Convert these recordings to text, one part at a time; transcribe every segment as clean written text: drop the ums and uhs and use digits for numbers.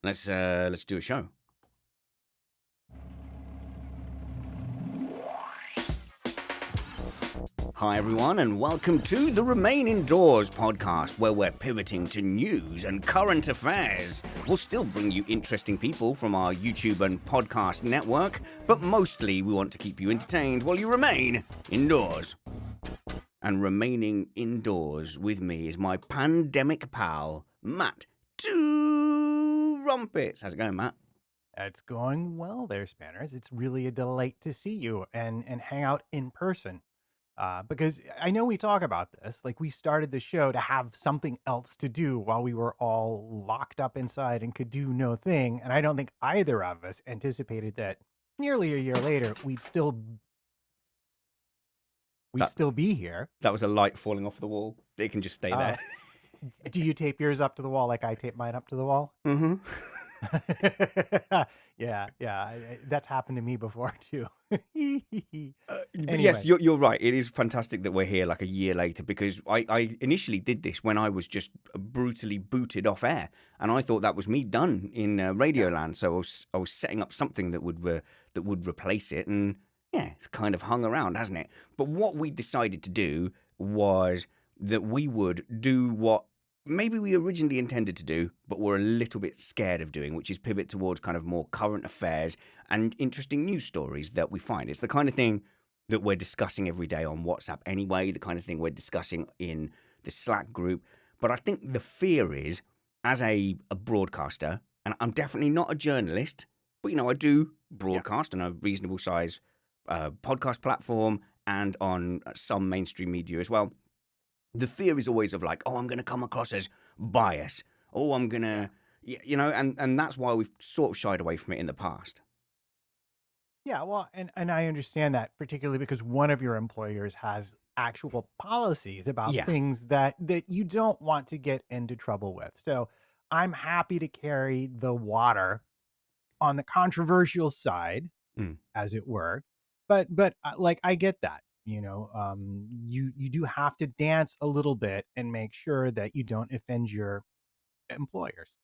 Let's do a show. Hi everyone, and welcome to the Remain Indoors podcast, where we're pivoting to news and current affairs. We'll still bring you interesting people from our YouTube and podcast network, but mostly we want to keep you entertained while you remain indoors. And remaining indoors with me is my pandemic pal, Matt Two Rumpets. How's it going, Matt? It's going well there, Spanners. It's really a delight to see you and hang out in person. Because I know we talk about this, like we started the show to have something else to do while we were all locked up inside and could do no thing. And I don't think either of us anticipated that nearly a year later we'd still be here. That was a light falling off the wall. It can just stay there. Do you tape yours up to the wall like I tape mine up to the wall? Mm-hmm. Yeah. That's happened to me before too. Anyway. Yes, you're right. It is fantastic that we're here like a year later, because I initially did this when I was just brutally booted off air, and I thought that was me done in Radioland. So I was setting up something that would replace it, and yeah, it's kind of hung around, hasn't it? But what we decided to do was that we would do what maybe we originally intended to do, but we're a little bit scared of doing, which is pivot towards kind of more current affairs and interesting news stories that we find. It's the kind of thing that we're discussing every day on WhatsApp anyway, the kind of thing we're discussing in the Slack group. But I think the fear is, as a broadcaster, and I'm definitely not a journalist, but, I do broadcast on a reasonable size podcast platform and on some mainstream media as well. The fear is always of like, oh, I'm going to come across as biased. Oh, I'm going to, and that's why we've sort of shied away from it in the past. Yeah, well, and I understand that, particularly because one of your employers has actual policies about things that you don't want to get into trouble with. So I'm happy to carry the water on the controversial side, as it were. But like, I get that. You do have to dance a little bit and make sure that you don't offend your employers.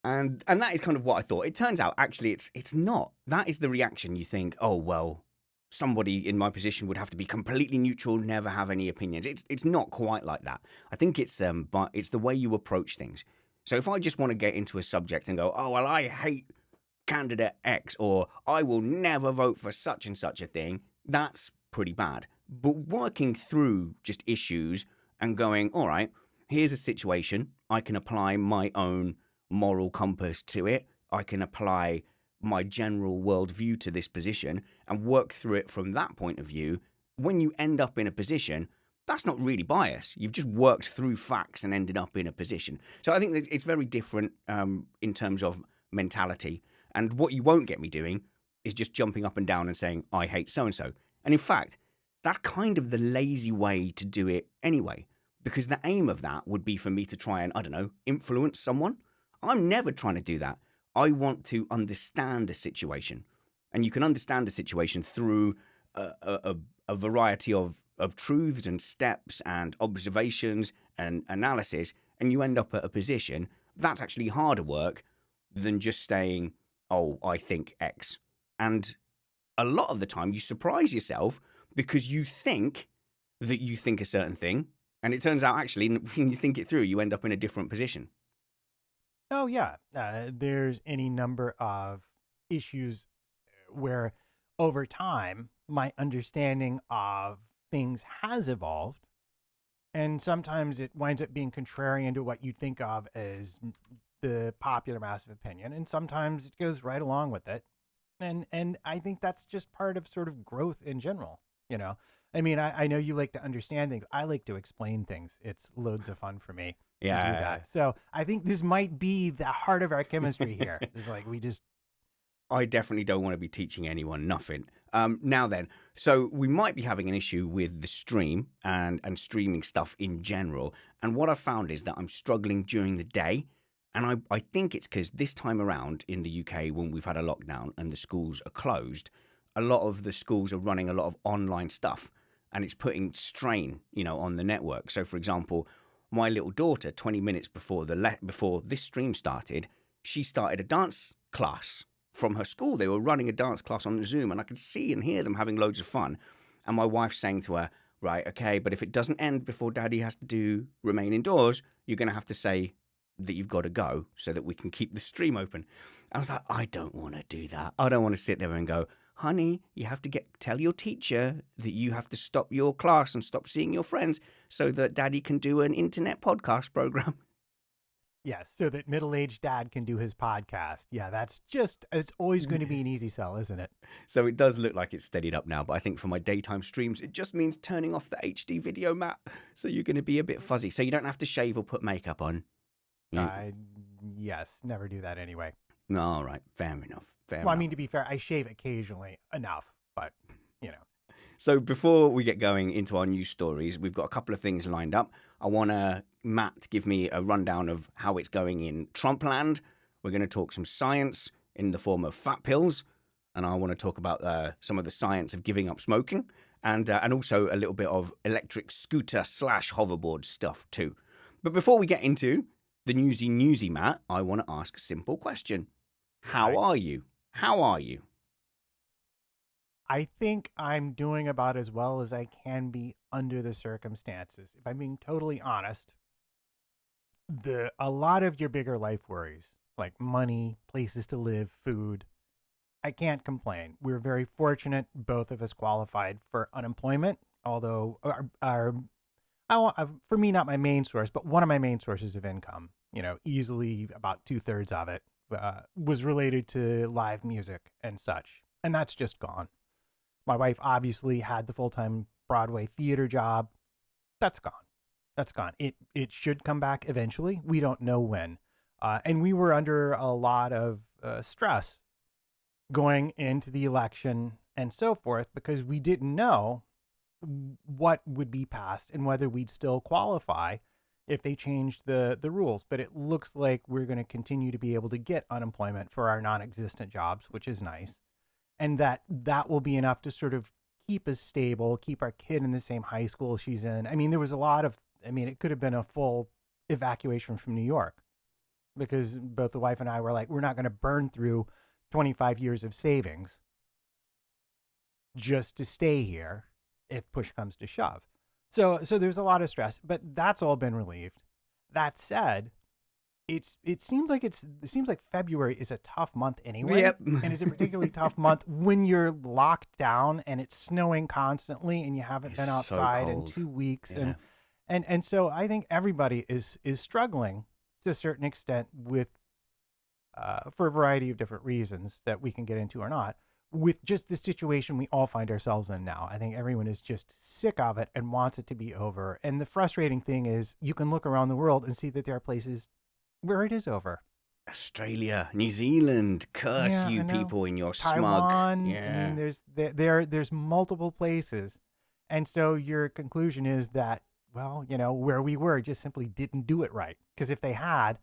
And that is kind of what I thought. It turns out, actually, it's not. That is the reaction. You think, oh, well, somebody in my position would have to be completely neutral, never have any opinions. It's not quite like that. I think but it's the way you approach things. So if I just want to get into a subject and go, oh, well, I hate candidate X, or I will never vote for such and such a thing, that's pretty bad. But working through just issues and going, all right, here's a situation. I can apply my own moral compass to it. I can apply my general worldview to this position and work through it from that point of view. When you end up in a position, that's not really bias. You've just worked through facts and ended up in a position. So I think that it's very different in terms of mentality. And what you won't get me doing is just jumping up and down and saying, I hate so-and-so. And in fact, that's kind of the lazy way to do it anyway, because the aim of that would be for me to try and, I don't know, influence someone. I'm never trying to do that. I want to understand a situation. And you can understand a situation through a variety of truths and steps and observations and analysis, and you end up at a position that's actually harder work than just saying, oh, I think X. And a lot of the time you surprise yourself because you think that you think a certain thing, and it turns out actually when you think it through, you end up in a different position. Oh, yeah. There's any number of issues where over time, my understanding of things has evolved. And sometimes it winds up being contrarian to what you think of as the popular mass of opinion. And sometimes it goes right along with it. And I think that's just part of sort of growth in general. I mean, I know you like to understand things. I like to explain things. It's loads of fun for me to do that. So I think this might be the heart of our chemistry here. It's like I definitely don't want to be teaching anyone nothing. Now then, so we might be having an issue with the stream and streaming stuff in general. And what I've found is that I'm struggling during the day. And I think it's because this time around in the UK, when we've had a lockdown and the schools are closed, a lot of the schools are running a lot of online stuff, and it's putting strain, on the network. So, for example, my little daughter, 20 minutes before before this stream started, she started a dance class from her school. They were running a dance class on Zoom, and I could see and hear them having loads of fun. And my wife's saying to her, right, okay, but if it doesn't end before Daddy has to remain indoors, you're going to have to say that you've got to go so that we can keep the stream open. I was like, I don't want to do that. I don't want to sit there and go, honey, you have to tell your teacher that you have to stop your class and stop seeing your friends so that Daddy can do an internet podcast program. Yes, so that middle-aged dad can do his podcast. Yeah, it's always going to be an easy sell, isn't it? So it does look like it's steadied up now, but I think for my daytime streams, it just means turning off the HD video, Matt. So you're going to be a bit fuzzy. So you don't have to shave or put makeup on. Yes, never do that anyway. All right, fair enough. I mean, to be fair, I shave occasionally enough, but, So before we get going into our news stories, we've got a couple of things lined up. I want Matt to give me a rundown of how it's going in Trumpland. We're going to talk some science in the form of fat pills. And I want to talk about some of the science of giving up smoking and also a little bit of electric scooter / hoverboard stuff too. But before we get into the newsy, Matt, I want to ask a simple question. How are you? How are you? I think I'm doing about as well as I can be under the circumstances. If I'm being totally honest, a lot of your bigger life worries, like money, places to live, food, I can't complain. We're very fortunate, both of us qualified for unemployment, although for me, not my main source, but one of my main sources of income, easily about 2/3 of it was related to live music and such. And that's just gone. My wife obviously had the full-time Broadway theater job. That's gone. It should come back eventually. We don't know when. And we were under a lot of stress going into the election and so forth because we didn't know what would be passed and whether we'd still qualify if they changed the rules. But it looks like we're going to continue to be able to get unemployment for our non-existent jobs, which is nice. And that will be enough to sort of keep us stable, keep our kid in the same high school she's in. I mean, there was it could have been a full evacuation from New York because both the wife and I were like, we're not going to burn through 25 years of savings just to stay here if push comes to shove. So there's a lot of stress, but that's all been relieved. That said, it seems like February is a tough month anyway. Yep. And it's a particularly tough month when you're locked down and it's snowing constantly and you haven't been outside in 2 weeks. Yeah. And so I think everybody is struggling to a certain extent with for a variety of different reasons that we can get into or not, with just the situation we all find ourselves in now. I think everyone is just sick of it and wants it to be over. And the frustrating thing is you can look around the world and see that there are places where it is over. Australia, New Zealand, curse you people in your Taiwan, smug. Yeah. I mean, there's multiple places. And so your conclusion is that, well, where we were just simply didn't do it right. Because if they had,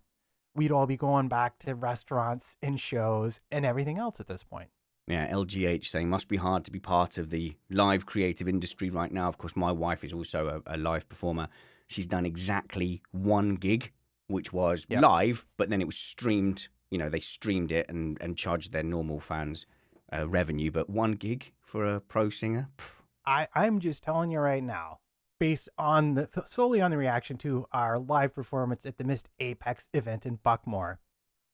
we'd all be going back to restaurants and shows and everything else at this point. Yeah, LGH saying, must be hard to be part of the live creative industry right now. Of course, my wife is also a live performer. She's done exactly one gig, which was live, but then it was streamed. They streamed it and charged their normal fans revenue. But one gig for a pro singer? I'm just telling you right now, based on solely on the reaction to our live performance at the Missed Apex event in Buckmore.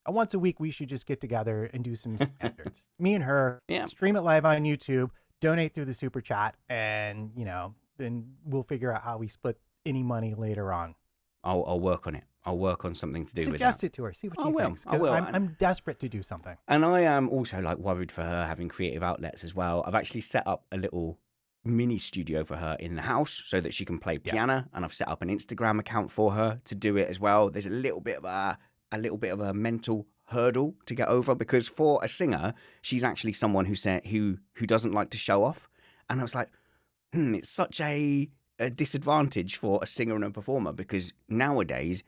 Once a week, we should just get together and do some standards. Me and her, stream it live on YouTube, donate through the super chat, and, then we'll figure out how we split any money later on. I'll work on it. I'll work on something to do with that. Suggest it to her. See what she thinks. Because I'm desperate to do something. And I am also worried for her having creative outlets as well. I've actually set up a little mini studio for her in the house so that she can play piano. And I've set up an Instagram account for her to do it as well. There's a little bit of a mental hurdle to get over because for a singer, she's actually someone who doesn't like to show off. And I was like, it's such a disadvantage for a singer and a performer because nowadays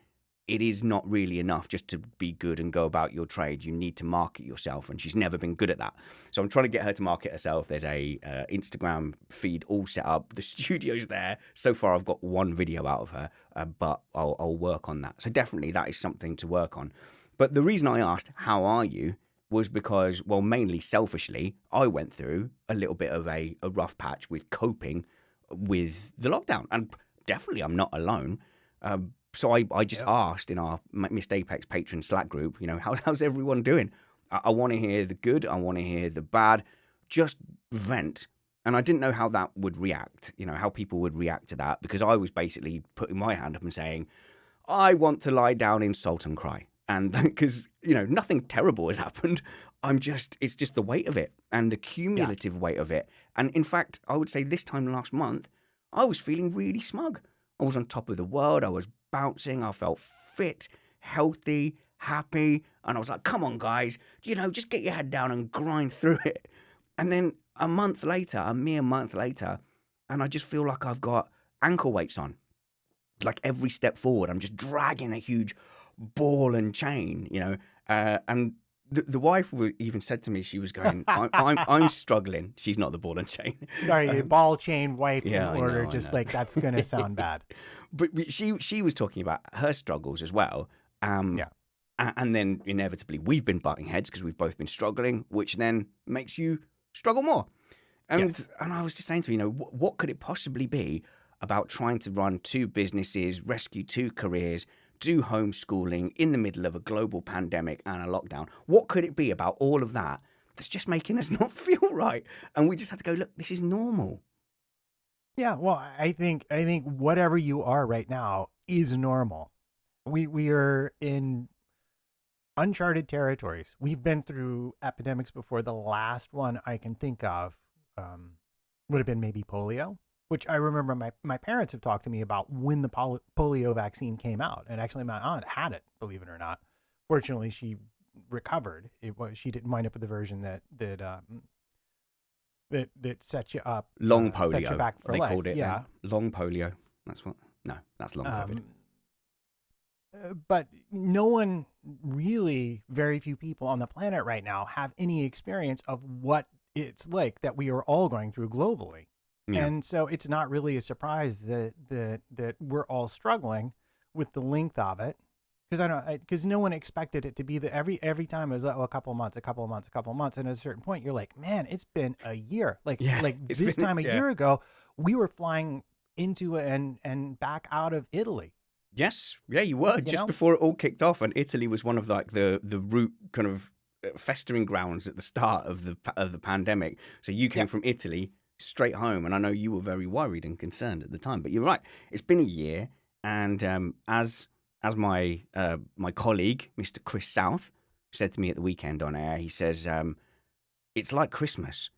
it is not really enough just to be good and go about your trade. You need to market yourself, and she's never been good at that. So I'm trying to get her to market herself. There's a Instagram feed all set up. The studio's there. So far, I've got one video out of her, but I'll work on that. So definitely that is something to work on. But the reason I asked, how are you, was because, well, mainly selfishly, I went through a little bit of a rough patch with coping with the lockdown. And definitely I'm not alone. So I just Yep. asked in our Missed Apex patron Slack group, how's everyone doing? I want to hear the good. I want to hear the bad. Just vent. And I didn't know how that would react, how people would react to that, because I was basically putting my hand up and saying, I want to lie down in salt and cry. And because, nothing terrible has happened. It's just the weight of it and the Yeah. cumulative weight of it. And in fact, I would say this time last month, I was feeling really smug. I was on top of the world. I was bouncing. I felt fit, healthy, happy. And I was like, come on, guys, just get your head down and grind through it. And then a mere month later, and I just feel like I've got ankle weights on. Like every step forward, I'm just dragging a huge ball and chain, and the wife even said to me, she was going, I'm struggling. She's not the ball and chain. Sorry, ball chain wife in Yeah, I order. know, I Just know. like that's gonna sound bad. But she was talking about her struggles as well. Yeah. And then inevitably we've been butting heads because we've both been struggling, which then makes you struggle more. And Yes. and I was just saying to her, what could it possibly be about trying to run two businesses, rescue two careers, do homeschooling in the middle of a global pandemic and a lockdown? What could it be about all of that that's just making us not feel right? And we just had to go, look, this is normal. Yeah. Well, I think whatever you are right now is normal. We are in uncharted territories. We've been through epidemics before. The last one I can think of would have been maybe polio, which I remember my parents have talked to me about when the polio vaccine came out. And actually, my aunt had it, believe it or not. Fortunately, she recovered. She didn't wind up with the version that set you up, Long set you polio, back for they life. called it Yeah. then. Long polio. That's long COVID. But no one really, very few people on the planet right now have any experience of what it's like that we are all going through globally. Yeah. And so it's not really a surprise that we're all struggling with the length of it. Because no one expected it to be every time it was like, a couple of months, a couple of months, a couple of months. And at a certain point, you're like, man, it's been a year. Like it's this been- time a yeah. year ago, we were flying into and back out of Italy. Yes, yeah, you were just before it all kicked off, and Italy was one of like the root kind of festering grounds at the start of the pandemic. So you came from Italy straight home, and I know you were very worried and concerned at the time. But you're right; it's been a year, and as my my colleague, Mr. Chris South, said to me at the weekend on air, he says it's like Christmas.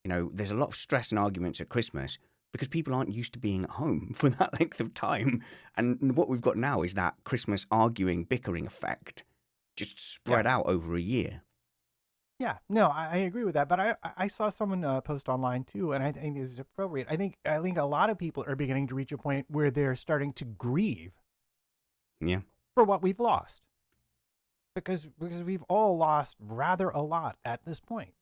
There's a lot of stress and arguments at Christmas, because people aren't used to being at home for that length of time. And what we've got now is that Christmas arguing, bickering effect just spread out over a year. Yeah, no, I agree with that. But I saw someone post online too, and I think this is appropriate. I think a lot of people are beginning to reach a point where they're starting to grieve Yeah. for what we've lost, because we've all lost rather a lot at this point.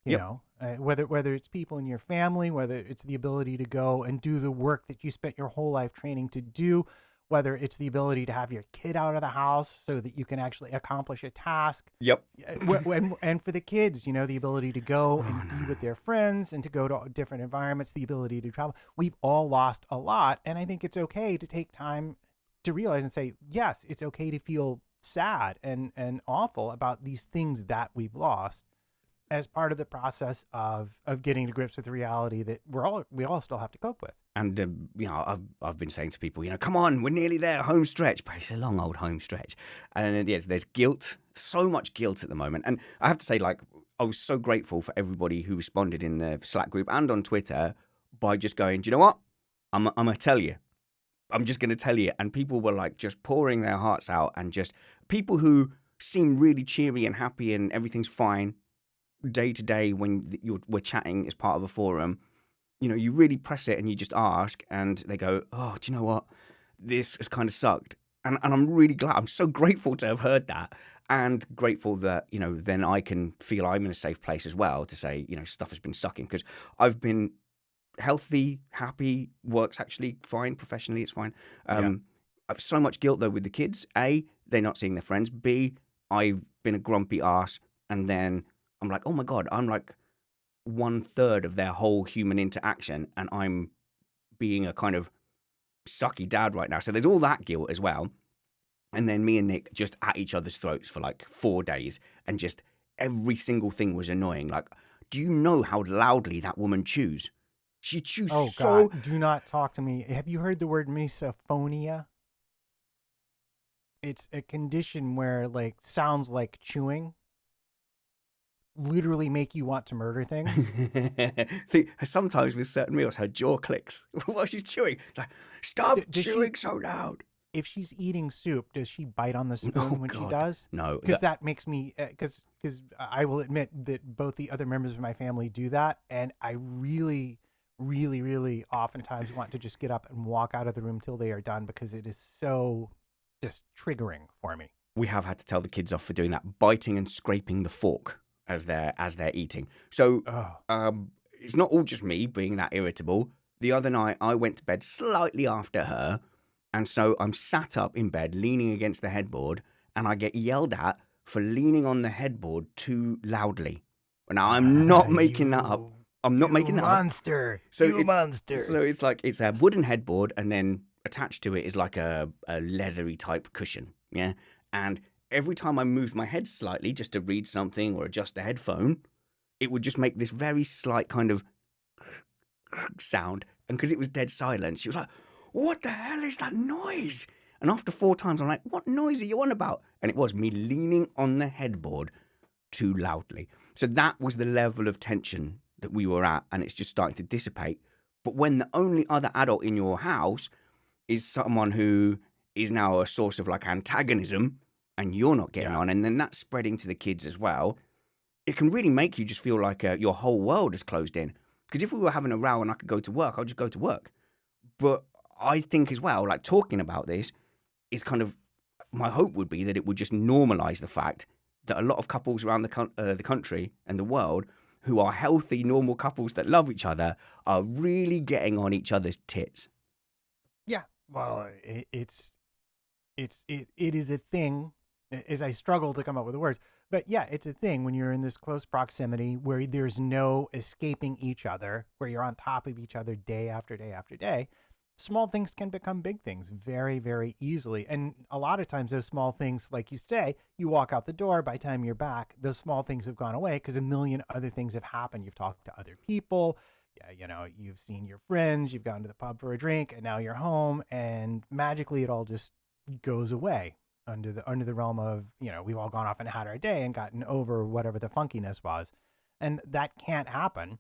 You know, whether it's people in your family, whether it's the ability to go and do the work that you spent your whole life training to do, whether it's the ability to have your kid out of the house so that you can actually accomplish a task. Yep. And for the kids, the ability to go and be with their friends and to go to different environments, the ability to travel. We've all lost a lot. And I think it's okay to take time to realize and say, yes, it's okay to feel sad and awful about these things that we've lost, as part of the process of getting to grips with the reality that we all still have to cope with. And I've been saying to people, come on, we're nearly there, home stretch. But it's a long old home stretch, and yes, there's guilt, so much guilt at the moment. And I have to say, like, I was so grateful for everybody who responded in the Slack group and on Twitter by just going, do you know what? I'm gonna tell you. I'm just gonna tell you. And people were like just pouring their hearts out, and just people who seem really cheery and happy and everything's fine day to day when we're chatting as part of a forum. You really press it and you just ask, and they go, oh, do you know what? This has kind of sucked. And I'm really glad. I'm so grateful to have heard that, and grateful that, then I can feel I'm in a safe place as well to say, stuff has been sucking, because I've been healthy, happy, work's actually fine. Professionally, it's fine. I've so much guilt though with the kids. A, they're not seeing their friends. B, I've been a grumpy ass, and then I'm like, oh my God, I'm like 1/3 of their whole human interaction, and I'm being a kind of sucky dad right now. So there's all that guilt as well. And then me and Nick just at each other's throats for like 4 days, and just every single thing was annoying. Like, do you know how loudly that woman chews? She chews Oh so. God, do not talk to me. Have you heard the word misophonia? It's a condition where like sounds like chewing literally make you want to murder things. Sometimes with certain meals, her jaw clicks while she's chewing. It's like, stop chewing so loud. If she's eating soup, does she bite on the spoon Oh, when she God. does? No. Because that makes me, because I will admit that both the other members of my family do that. And I really, really, really oftentimes want to just get up and walk out of the room till they are done, because it is so just triggering for me. We have had to tell the kids off for doing that, biting and scraping the fork as they're eating. So it's not all just me being that irritable. The other night I went to bed slightly after her, and so I'm sat up in bed leaning against the headboard, and I get yelled at for leaning on the headboard too loudly. Now I'm not making that up. I'm not making that monster. up. So you monster. So it's like it's a wooden headboard, and then attached to it is like a leathery type cushion. Yeah. And every time I moved my head slightly just to read something or adjust a headphone, it would just make this very slight kind of sound. And because it was dead silent, she was like, what the hell is that noise? And after 4 times, I'm like, what noise are you on about? And it was me leaning on the headboard too loudly. So that was the level of tension that we were at, and it's just starting to dissipate. But when the only other adult in your house is someone who is now a source of like antagonism, and you're not getting on, and then that's spreading to the kids as well, it can really make you just feel like your whole world is closed in. Because if we were having a row and I could go to work, I'll just go to work. But I think as well, like talking about this is kind of, my hope would be that it would just normalize the fact that a lot of couples around the country and the world who are healthy, normal couples that love each other are really getting on each other's tits. Yeah, well, it is a thing, as I struggle to come up with the words. But yeah, it's a thing when you're in this close proximity where there's no escaping each other, where you're on top of each other day after day after day. Small things can become big things very, very easily. And a lot of times those small things, like you say, you walk out the door, by the time you're back, those small things have gone away because a million other things have happened. You've talked to other people. Yeah, you know, you've seen your friends, you've gone to the pub for a drink, and now you're home, and magically it all just goes away under the realm of, you know, we've all gone off and had our day and gotten over whatever the funkiness was. And that can't happen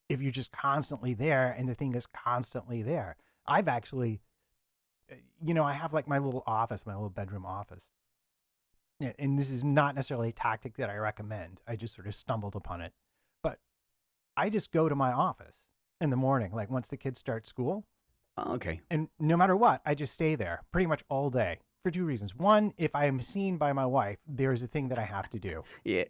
if you're just constantly there and the thing is constantly there. I've actually, you know, I have like my little office, my little bedroom office. And this is not necessarily a tactic that I recommend. I just sort of stumbled upon it. But I just go to my office in the morning, like once the kids start school. Oh, okay. And no matter what, I just stay there pretty much all day for 2 reasons. One, if I am seen by my wife, there is a thing that I have to do. Yeah.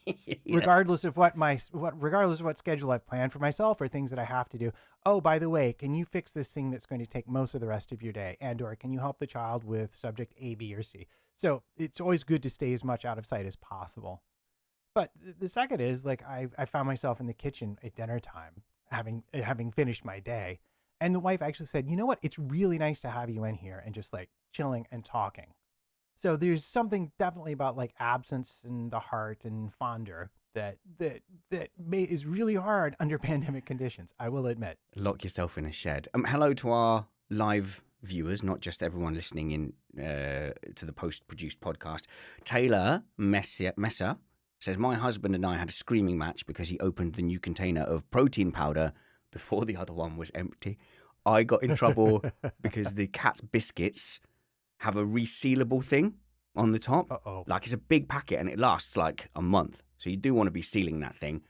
Yeah. Regardless of what schedule I've planned for myself or things that I have to do. Oh, by the way, can you fix this thing that's going to take most of the rest of your day? And or can you help the child with subject A, B, or C? So it's always good to stay as much out of sight as possible. But the second is, like, I found myself in the kitchen at dinner time, having finished my day. And the wife actually said, you know what? It's really nice to have you in here and just like chilling and talking. So there's something definitely about like absence in the heart and fonder that is really hard under pandemic conditions, I will admit. Lock yourself in a shed. Hello to our live viewers, not just everyone listening in to the post-produced podcast. Taylor Messer says, my husband and I had a screaming match because he opened the new container of protein powder before the other one was empty. I got in trouble because the cat's biscuits have a resealable thing on the top. Uh-oh. Like it's a big packet and it lasts like a month. So you do want to be sealing that thing.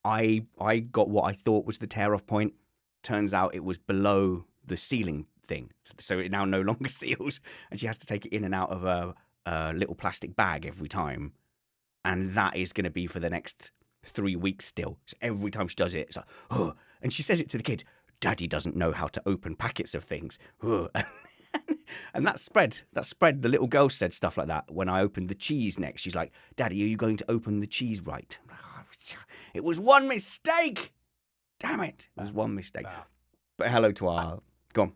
I got what I thought was the tear-off point. Turns out it was below the sealing thing. So it now no longer seals. And she has to take it in and out of a little plastic bag every time. And that is going to be for the next 3 weeks still. So every time she does it, it's like, oh. And she says it to the kids, Daddy doesn't know how to open packets of things. Oh. And that spread. The little girl said stuff like that when I opened the cheese next. She's like, Daddy, are you going to open the cheese right? I'm like, "Oh, it was one mistake. Damn it. It was one mistake. But hello to our... Go on.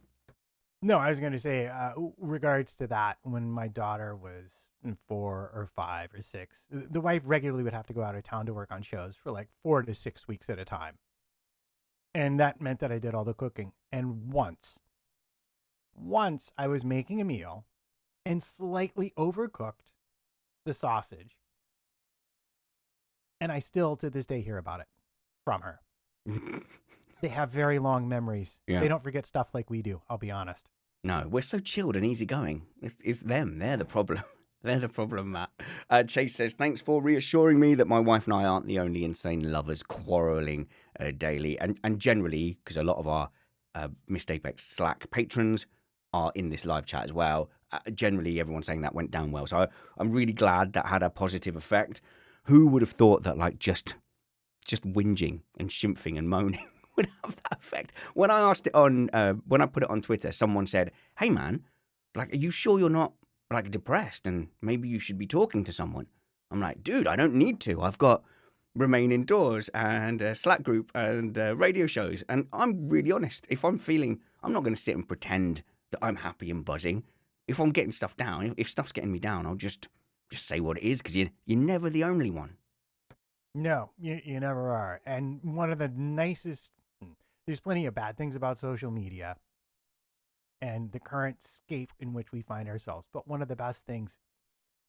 No, I was going to say, regards to that, when my daughter was 4 or 5 or 6, the wife regularly would have to go out of town to work on shows for like 4 to 6 weeks at a time. And that meant that I did all the cooking. And once I was making a meal and slightly overcooked the sausage. And I still, to this day, hear about it from her. They have very long memories. Yeah. They don't forget stuff like we do, I'll be honest. No, we're so chilled and easygoing. It's them. They're the problem. They're the problem, Matt. Chase says, thanks for reassuring me that my wife and I aren't the only insane lovers quarrelling daily. And generally, because a lot of our Missed Apex Slack patrons are in this live chat as well, generally everyone's saying that went down well. So I'm really glad that had a positive effect. Who would have thought that like just whinging and shimphing and moaning would have that effect? When I asked it on, when I put it on Twitter, someone said, hey man, like, are you sure you're not like depressed and maybe you should be talking to someone? I'm like, dude, I don't need to. I've got Remain Indoors and a Slack group and radio shows. And I'm really honest. If I'm feeling, I'm not going to sit and pretend that I'm happy and buzzing. If I'm getting stuff down, if stuff's getting me down, I'll just say what it is, because you're never the only one. No, you never are. And one of the nicest, there's plenty of bad things about social media and the current scape in which we find ourselves. But one of the best things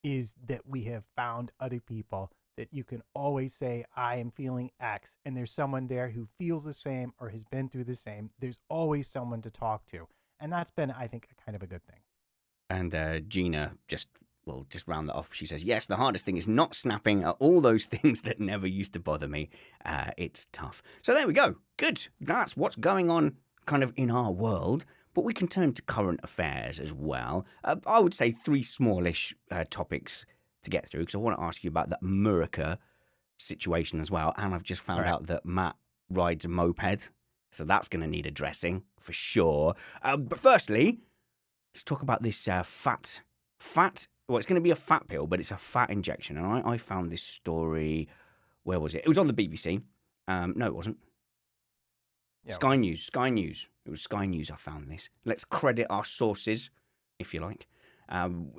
is that we have found other people that you can always say, I am feeling X, and there's someone there who feels the same or has been through the same. There's always someone to talk to. And that's been, I think, kind of a good thing. And Gina just round that off. She says, yes, the hardest thing is not snapping at all those things that never used to bother me. It's tough. So there we go. Good. That's what's going on kind of in our world. But we can turn to current affairs as well. I would say 3 smallish topics to get through, because I want to ask you about that Murica situation as well. And I've just found out that Matt rides a moped. So that's going to need addressing for sure. But firstly, let's talk about this fat. Well, it's going to be a fat pill, but it's a fat injection. And I found this story. Where was it? It was on the BBC. No, it wasn't. Yeah, Sky News. It was Sky News I found this. Let's credit our sources, if you like.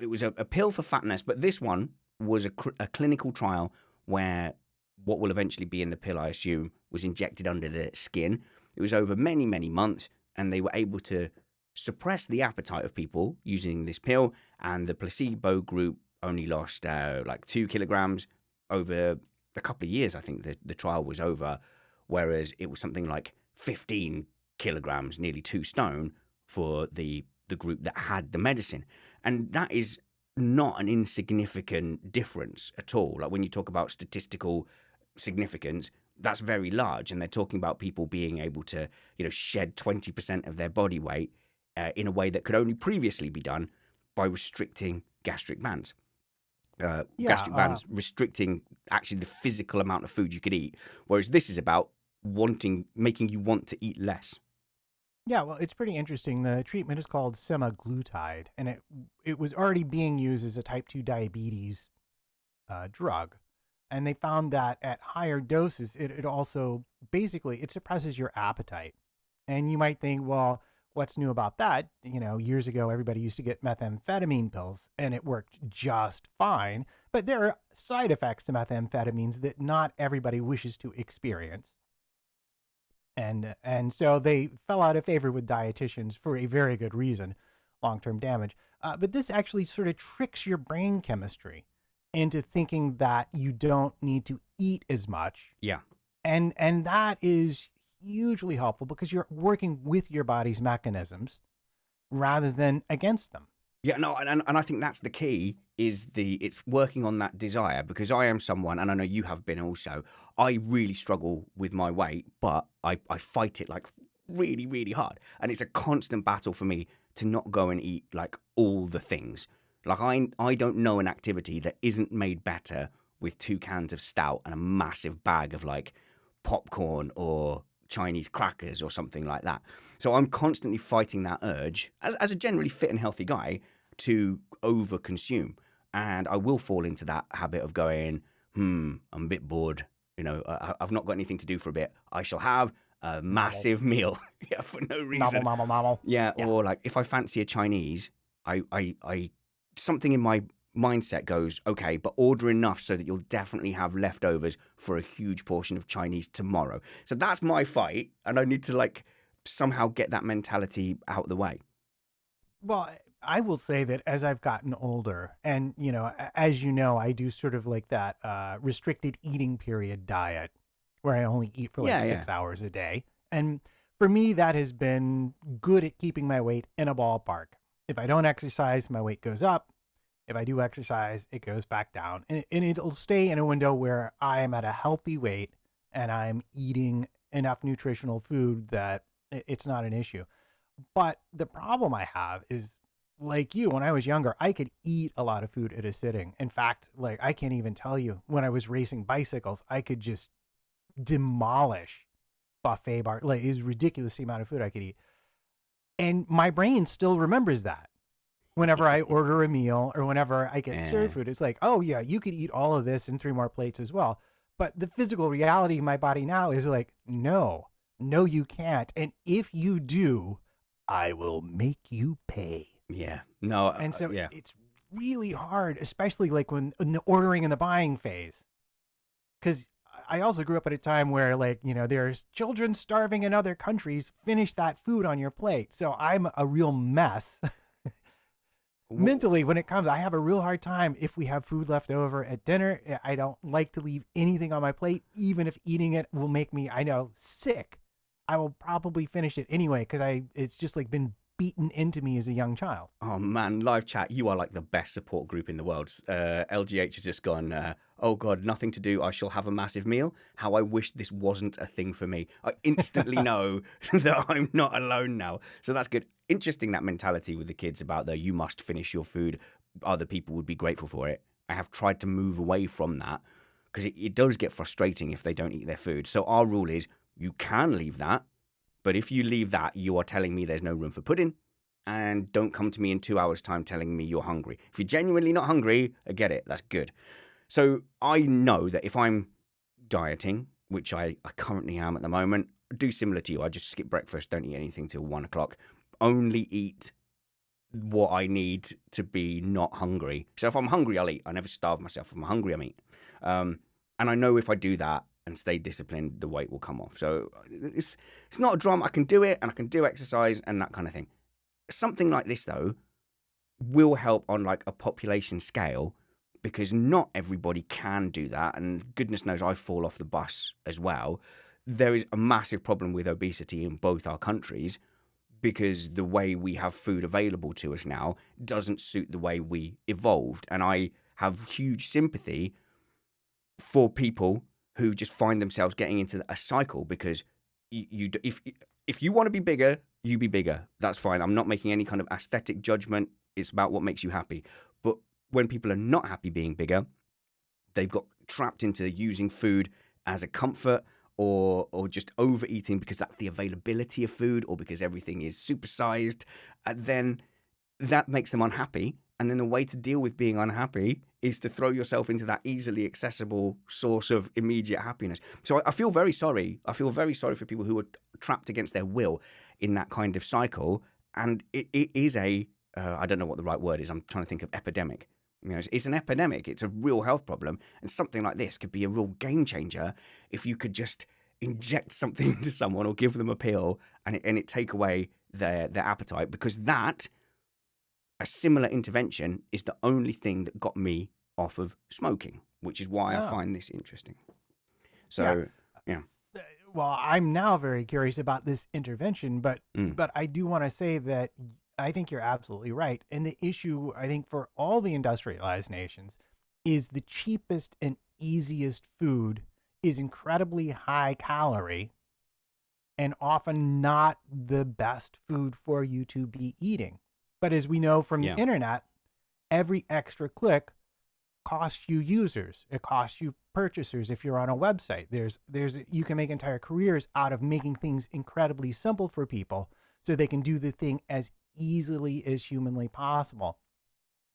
It was a pill for fatness, but this one was a clinical trial where what will eventually be in the pill, I assume, was injected under the skin. It was over many, many months, and they were able to suppress the appetite of people using this pill, and the placebo group only lost like 2 kilograms over a couple of years. I think the trial was over, whereas it was something like 15 kilograms, nearly 2 stone, for the group that had the medicine. And that is not an insignificant difference at all. Like when you talk about statistical significance, that's very large. And they're talking about people being able to, shed 20% of their body weight in a way that could only previously be done by restricting gastric bands. Gastric bands restricting actually the physical amount of food you could eat, whereas this is about making you want to eat less. Yeah, well, it's pretty interesting. The treatment is called semaglutide, and it was already being used as a type 2 diabetes drug. And they found that at higher doses, it also basically, it suppresses your appetite. And you might think, well, what's new about that? Years ago, everybody used to get methamphetamine pills, and it worked just fine. But there are side effects to methamphetamines that not everybody wishes to experience. And so they fell out of favor with dietitians for a very good reason, long-term damage. But this actually sort of tricks your brain chemistry into thinking that you don't need to eat as much. Yeah. And that is hugely helpful because you're working with your body's mechanisms rather than against them. Yeah, no, and I think that's the key, it's working on that desire, because I am someone, and I know you have been also, I really struggle with my weight, but I fight it like really, really hard. And it's a constant battle for me to not go and eat like all the things. Like I don't know an activity that isn't made better with 2 cans of stout and a massive bag of like popcorn or Chinese crackers or something like that. So I'm constantly fighting that urge as a generally fit and healthy guy to over consume. And I will fall into that habit of going, I'm a bit bored. I've not got anything to do for a bit. I shall have a Novel. massive meal. Yeah, for no reason. Novel. Yeah, Yeah. or like if I fancy a Chinese, I something in my mindset goes, okay, but order enough so that you'll definitely have leftovers for a huge portion of Chinese tomorrow. So that's my fight, and I need to like somehow get that mentality out of the way. Well, I will say that as I've gotten older, and as you know, I do sort of like that restricted eating period diet where I only eat for like Yeah, 6 hours a day. And for me, that has been good at keeping my weight in a ballpark. If I don't exercise, my weight goes up. If I do exercise, it goes back down. And it'll stay in a window where I am at a healthy weight and I'm eating enough nutritional food that it's not an issue. But the problem I have is, like you, when I was younger, I could eat a lot of food at a sitting. In fact, like I can't even tell you, when I was racing bicycles, I could just demolish buffet bar. Like, it was ridiculous the amount of food I could eat. And my brain still remembers that. Whenever I order a meal or whenever I get served food, it's like, oh yeah, you could eat all of this and 3 more plates as well. But the physical reality of my body now is like, no, you can't. And if you do, I will make you pay. Yeah. No. And so yeah. it's really hard, especially like when in the ordering and the buying phase. Because I also grew up at a time where, like, there's children starving in other countries. Finish that food on your plate. So I'm a real mess. Mentally, when it comes, I have a real hard time if we have food left over at dinner. I don't like to leave anything on my plate, even if eating it will make me, sick. I will probably finish it anyway because it's just like been beaten into me as a young child. Oh man, live chat, you are like the best support group in the world. LGH has just gone, oh God, nothing to do. I shall have a massive meal. How I wish this wasn't a thing for me. I instantly know that I'm not alone now. So that's good. Interesting, that mentality with the kids about you must finish your food. Other people would be grateful for it. I have tried to move away from that because it does get frustrating if they don't eat their food. So our rule is you can leave that. But if you leave that, you are telling me there's no room for pudding, and don't come to me in 2 hours' time telling me you're hungry. If you're genuinely not hungry, I get it. That's good. So I know that if I'm dieting, which I currently am at the moment, do similar to you. I just skip breakfast, don't eat anything till 1 o'clock, only eat what I need to be not hungry. So if I'm hungry, I'll eat. I never starve myself. If I'm hungry, I'm eat. And I know if I do that and stay disciplined, the weight will come off. So it's not a drama. I can do it, and I can do exercise and that kind of thing. Something like this, though, will help on like a population scale because not everybody can do that. And goodness knows I fall off the bus as well. There is a massive problem with obesity in both our countries because the way we have food available to us now doesn't suit the way we evolved. And I have huge sympathy for people who just find themselves getting into a cycle because if you want to be bigger, you be bigger. That's fine. I'm not making any kind of aesthetic judgment. It's about what makes you happy. But when people are not happy being bigger, they've got trapped into using food as a comfort or just overeating because that's the availability of food or because everything is supersized. And then that makes them unhappy. And then the way to deal with being unhappy is to throw yourself into that easily accessible source of immediate happiness. So I feel very sorry. I feel very sorry for people who are trapped against their will in that kind of cycle. And it is I don't know what the right word is. I'm trying to think of epidemic. It's an epidemic. It's a real health problem. And something like this could be a real game changer if you could just inject something into someone or give them a pill and it take away their appetite, because a similar intervention is the only thing that got me off of smoking, which is why I find this interesting. So, yeah. Well, I'm now very curious about this intervention, but I do want to say that I think you're absolutely right. And the issue, I think, for all the industrialized nations is the cheapest and easiest food is incredibly high calorie and often not the best food for you to be eating. But as we know from the internet, every extra click costs you users. It costs you purchasers if you're on a website. You can make entire careers out of making things incredibly simple for people so they can do the thing as easily as humanly possible.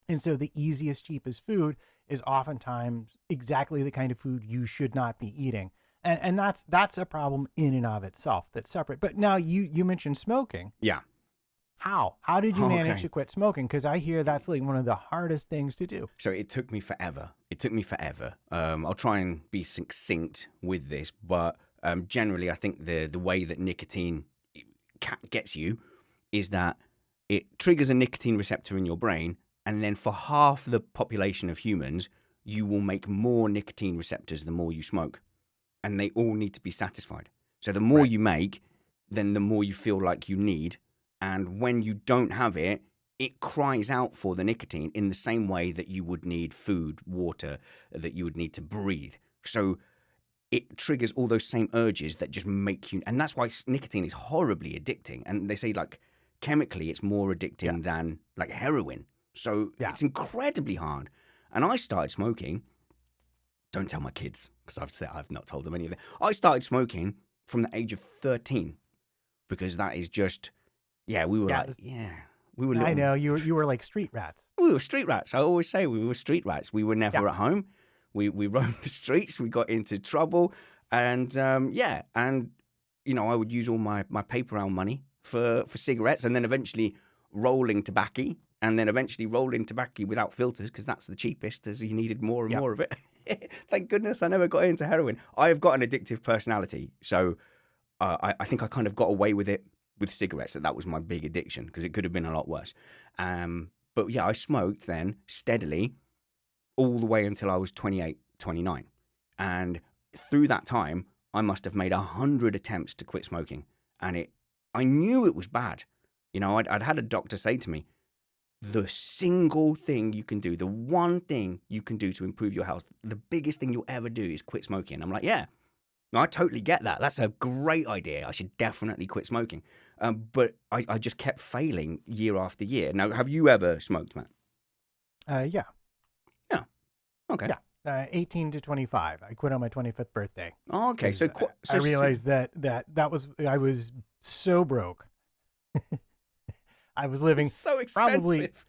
And so the easiest, cheapest food is oftentimes exactly the kind of food you should not be eating. And that's a problem in and of itself that's separate. But now you mentioned smoking. Yeah. How did you manage Okay. to quit smoking? Because I hear that's like one of the hardest things to do. So it took me forever. I'll try and be succinct with this, but generally, I think the way that nicotine gets you is that it triggers a nicotine receptor in your brain, and then for half the population of humans, you will make more nicotine receptors the more you smoke, and they all need to be satisfied. So the more Right. you make, then the more you feel like you need, and when you don't have it, it cries out for the nicotine in the same way that you would need food, water, that you would need to breathe. So it triggers all those same urges that just make you, and that's why nicotine is horribly addicting. And they say like chemically it's more addicting than like heroin. So it's incredibly hard. And I started smoking. Don't tell my kids, because I've not told them any of it. I started smoking from the age of 13 because that is just, we were we were little. I know you were like street rats. We were street rats. I always say we were street rats. We were never at home. We roamed the streets. We got into trouble, and and I would use all my paper round money for cigarettes, and then eventually rolling tobacco, and then eventually rolling tobacco without filters because that's the cheapest, as you needed more and more of it. Thank goodness I never got into heroin. I have got an addictive personality, so I think I kind of got away with it with cigarettes. That was my big addiction because it could have been a lot worse. But yeah, I smoked then steadily all the way until I was 28, 29. And through that time, I must have made 100 attempts to quit smoking. And I knew it was bad. I'd had a doctor say to me, the single thing you can do, the one thing you can do to improve your health, the biggest thing you'll ever do is quit smoking. I'm like, yeah, no, I totally get that. That's a great idea. I should definitely quit smoking. But I just kept failing year after year. Now, have you ever smoked, Matt? Yeah. Yeah. Okay. Yeah. 18 to 25. I quit on my 25th birthday. Oh, okay. So I realized that I was so broke. I was living so expensive.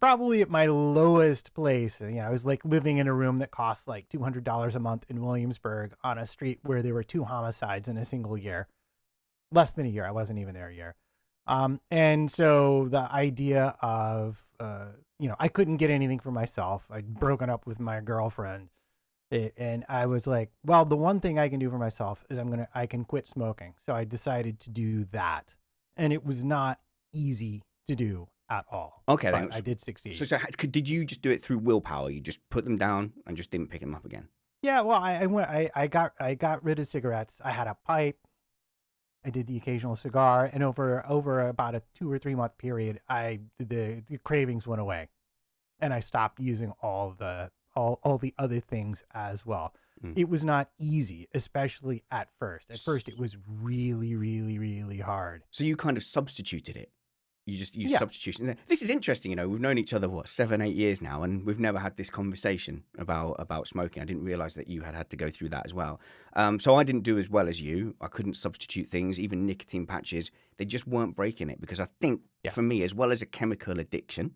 Probably at my lowest place. I was like living in a room that cost like $200 a month in Williamsburg on a street where there were 2 homicides in a single year. Less than a year. I wasn't even there a year. And so the idea of, I couldn't get anything for myself. I'd broken up with my girlfriend, and I was like, well, the one thing I can do for myself is I can quit smoking. So I decided to do that. And it was not easy to do at all. Okay, but I did succeed. So did you just do it through willpower? You just put them down and just didn't pick them up again? Yeah, well, I got rid of cigarettes. I had a pipe. I did the occasional cigar, and over about a 2 or 3 month period, the cravings went away, and I stopped using all the other things as well. It was not easy, especially at first. At first, it was really, really, really hard. So you kind of substituted it. You just use substitution. This is interesting. We've known each other, 7, 8 years now, and we've never had this conversation about smoking. I didn't realize that you had to go through that as well. So I didn't do as well as you. I couldn't substitute things, even nicotine patches. They just weren't breaking it because I think for me, as well as a chemical addiction,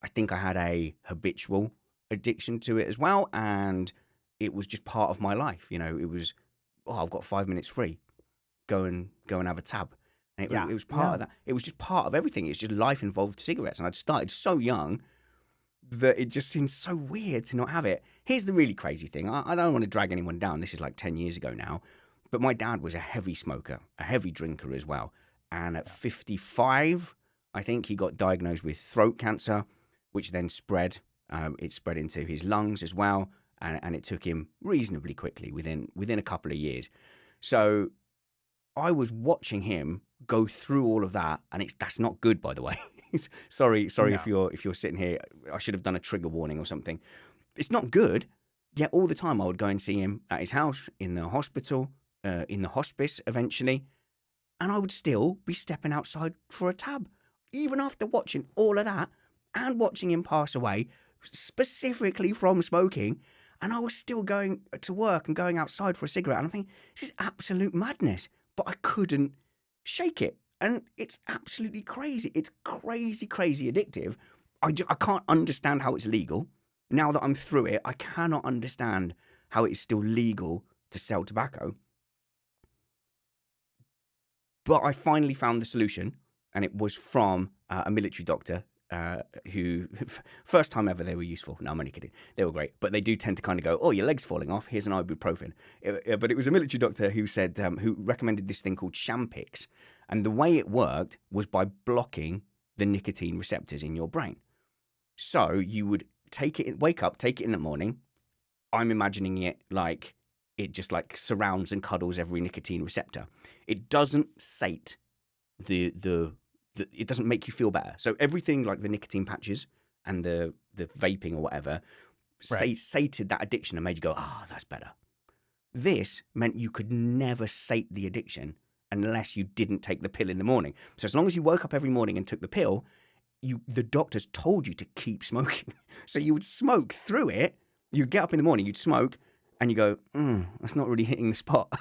I think I had a habitual addiction to it as well. And it was just part of my life. It was, I've got 5 minutes free. Go and have a tab. And it was part of that. It was just part of everything. It's just life involved cigarettes. And I'd started so young that it just seems so weird to not have it. Here's the really crazy thing. I don't want to drag anyone down. This is like 10 years ago now. But my dad was a heavy smoker, a heavy drinker as well. And at 55, I think he got diagnosed with throat cancer, which then spread. It spread into his lungs as well. And it took him reasonably quickly within a couple of years. So I was watching him go through all of that, and that's not good, by the way. sorry no. if you're sitting here. I should have done a trigger warning or something. It's not good. Yet all the time I would go and see him at his house, in the hospital, in the hospice eventually, and I would still be stepping outside for a tab, even after watching all of that and watching him pass away. specifically from smoking. And I was still going to work and going outside for a cigarette. And I'm thinking, this is absolute madness. But I couldn't shake it. And it's absolutely crazy. It's crazy, crazy addictive. I can't understand how it's legal. Now that I'm through it, I cannot understand how it is still legal to sell tobacco. But I finally found the solution, and it was from a military doctor who, first time ever, they were useful. No, I'm only kidding. They were great. But they do tend to kind of go, oh, your leg's falling off. Here's an ibuprofen. But it was a military doctor who said, who recommended this thing called Champix. And the way it worked was by blocking the nicotine receptors in your brain. So you would take it, wake up, take it in the morning. I'm imagining it like it just like surrounds and cuddles every nicotine receptor. It doesn't sate it doesn't make you feel better. So everything like the nicotine patches and the vaping or whatever sated that addiction and made you go, that's better. This meant you could never sate the addiction unless you didn't take the pill in the morning. So as long as you woke up every morning and took the pill, the doctors told you to keep smoking. So you would smoke through it. You'd get up in the morning, you'd smoke, and you go, that's not really hitting the spot.